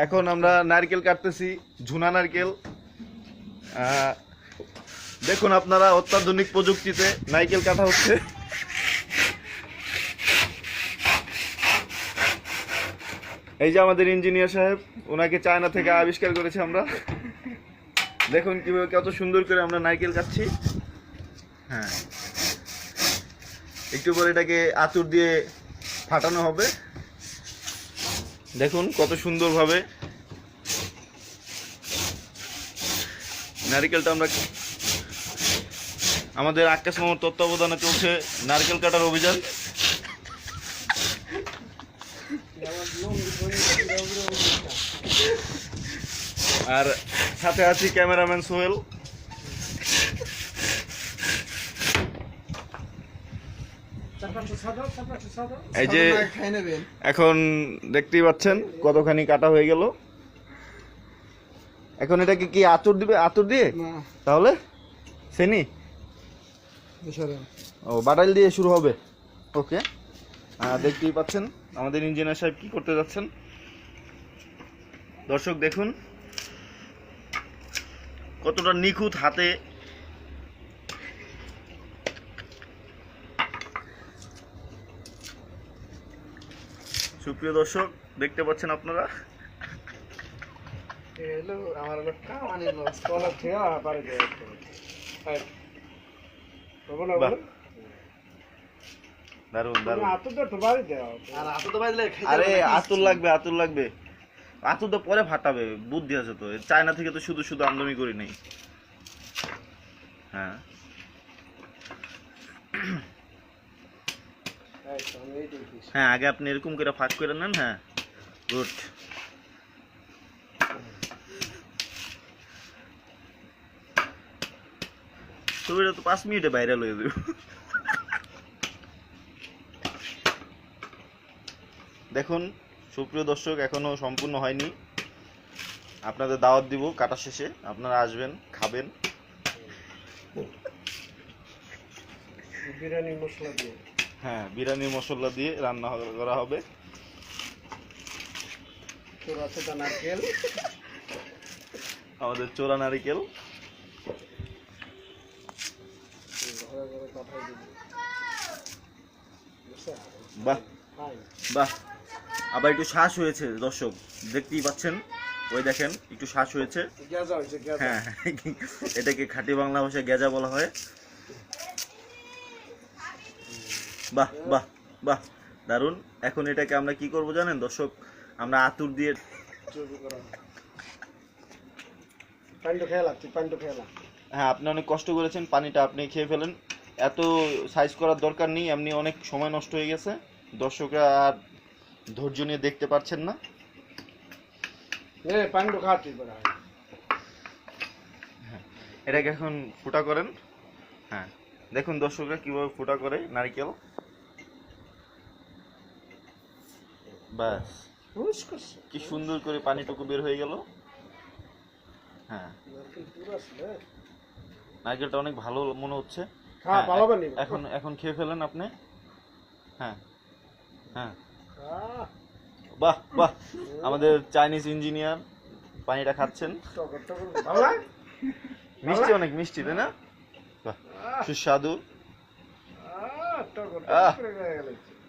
এখন আমরা নারকেল কাটতেছি, ঝুনা নারকেল। দেখুন আপনারা, অত্যাধুনিক প্রযুক্তিতে নারকেল কাটা হচ্ছে। এই যে আমাদের ইঞ্জিনিয়ার সাহেব, ওনাকে চায়না থেকে আবিষ্কার করেছি আমরা। দেখুন কিভাবে কত সুন্দর করে আমরা নারকেল কাটছি। হ্যাঁ, একটু পরে এটাকে আঁতুর দিয়ে ফাটানো হবে। দেখুন কত সুন্দরভাবে নারকেলটা আমরা, আমাদের আকাশ মামার তত্ত্বাবধানে চলছে নারকেল কাটার অভিযান। আর সাথে আছি ক্যামেরাম্যান সোহেল। এই যে এখন দেখতেই পাচ্ছেন কতখানি কাটা হয়ে গেল। এখন এটাকে কি আঁতুর দিবে? আঁতুর দিয়ে তাহলে সেনি ও বাটাইল দিয়ে শুরু হবে। ওকে, দেখতেই পাচ্ছেন আমাদের ইঞ্জিনিয়ার সাহেব কি করতে যাচ্ছেন। দর্শক দেখুন কতটা নিখুঁত হাতে। সুপ্রিয় দর্শক দেখতে পাচ্ছেন আপনারা, দারুন দারুন। আরে আতুর লাগবে, আতুর লাগবে। আতুর তো পরে ফাটাবে, বুদ্ধি আছে তো। চায়না থেকে তো শুধু শুধু আমদানি করি নাই। হ্যাঁ, হ্যাঁ, আগে আপনি এরকম করে ফাঁক করে নেন। হ্যাঁ, গুড। ছবিটা তো 5 মিনিটে ভাইরাল হয়ে যাবে। দেখুন সুপ্রিয় দর্শক, এখনো সম্পূর্ণ হয়নি। আপনাদের দাওয়াত দিব কাটা শেষে, আপনারা আসবেন, খাবেন। বিরিয়ানি মশলা দিয়ে, হ্যাঁ, বিরিয়ানি মশলা দিয়ে রান্না করা হবে। নারকেল, আমাদের চোরা নারিকেল। বাহ বাহ, আবার একটু শ্বাস হয়েছে দর্শক, দেখতেই পাচ্ছেন। ওই দেখেন একটু শ্বাস হয়েছে। হ্যাঁ, এটাকে খাঁটি বাংলা ভাষায় গেজা বলা হয়। বাহ বাহ বাহ, দারুন। এখন এটাকে আমরা কি করব জানেন দর্শক? আমরা আতুর দিয়ে, হ্যাঁ, আপনি অনেক কষ্ট করেছেন, পানিটা আপনি খেয়ে ফেলেন। এত সাইজ করার দরকার নেই, এমনি অনেক সময় নষ্ট হয়ে গেছে। দর্শকরা আর ধৈর্য নিয়ে দেখতে পারছেন না। এটাকে এখন ফুটা করেন। হ্যাঁ, দেখুন দর্শকরা কিভাবে ফুটা করে নারকেল। বাস, কি সুন্দর করে পানিটুকু বের হয়ে গেল। হ্যাঁ, নারকেলটা অনেক ভালো মনে হচ্ছে। এখন এখন খেয়ে ফেলেন আপনি। হ্যাঁ হ্যাঁ, বাহ বাহ, আমাদের চাইনিজ ইঞ্জিনিয়ার পানিটা খাচ্ছেন। মিষ্টি, অনেক মিষ্টি, তাই না? বাহ, সুস্বাদু।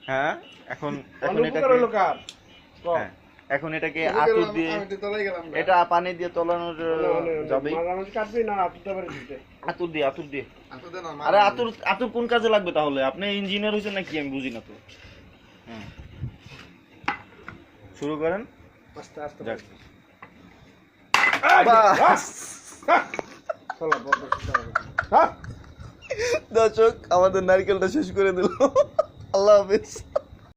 হ্যাঁ, এখন এখন এটাকে, হ্যাঁ, এখন এটাকে আতুর দিয়ে, এটা পানি দিয়ে তলানো যাবে। আতুর দিয়ে, আতুর দিয়ে। আরে আতুর, আতুর কোন কাজে লাগবে তাহলে? আপনি ইঞ্জিনিয়ার হয়েছেন নাকি? আমি বুঝি না তো। হ্যাঁ, শুরু করেন। দর্শক আমাদের নারকেলটা শেষ করে দিল। আল্লাহ হাফেজ।